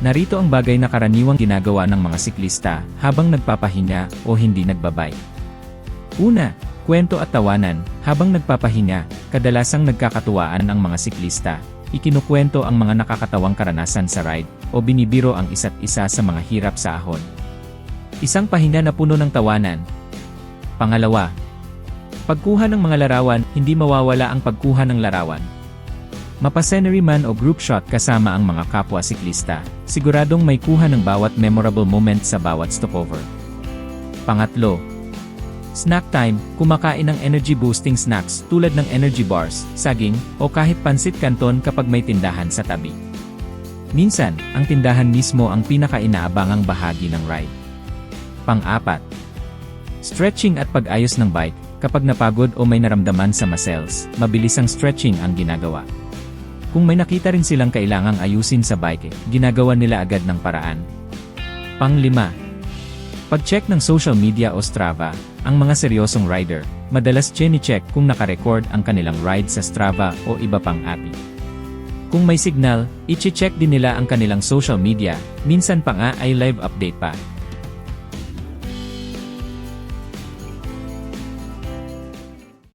Narito ang bagay na karaniwang ginagawa ng mga siklista habang nagpapahinga o hindi nagbabike. Una, kwento at tawanan. Habang nagpapahinga, kadalasang nagkakatuwaan ang mga siklista. Ikinukwento ang mga nakakatawang karanasan sa ride o binibiro ang isa't isa sa mga hirap sa ahon. Isang pahinga na puno ng tawanan. Pangalawa, pagkuha ng mga larawan. Hindi mawawala ang pagkuha ng larawan. Mapa-scenery man o group shot kasama ang mga kapwa siklista, siguradong may kuha ng bawat memorable moment sa bawat stopover. Pangatlo, snack time. Kumakain ng energy-boosting snacks tulad ng energy bars, saging, o kahit pansit canton kapag may tindahan sa tabi. Minsan, ang tindahan mismo ang pinaka-inaabangang bahagi ng ride. Pang-apat, stretching at pag-ayos ng bike. Kapag napagod o may naramdaman sa muscles, mabilis ang stretching ang ginagawa. Kung may nakita rin silang kailangang ayusin sa bike, ginagawa nila agad ng paraan. Pang-lima, pag-check ng social media o Strava. Ang mga seryosong rider, madalas chine-check kung naka-record ang kanilang ride sa Strava o iba pang app. Kung may signal, i-check din nila ang kanilang social media, minsan pa nga ay live update pa.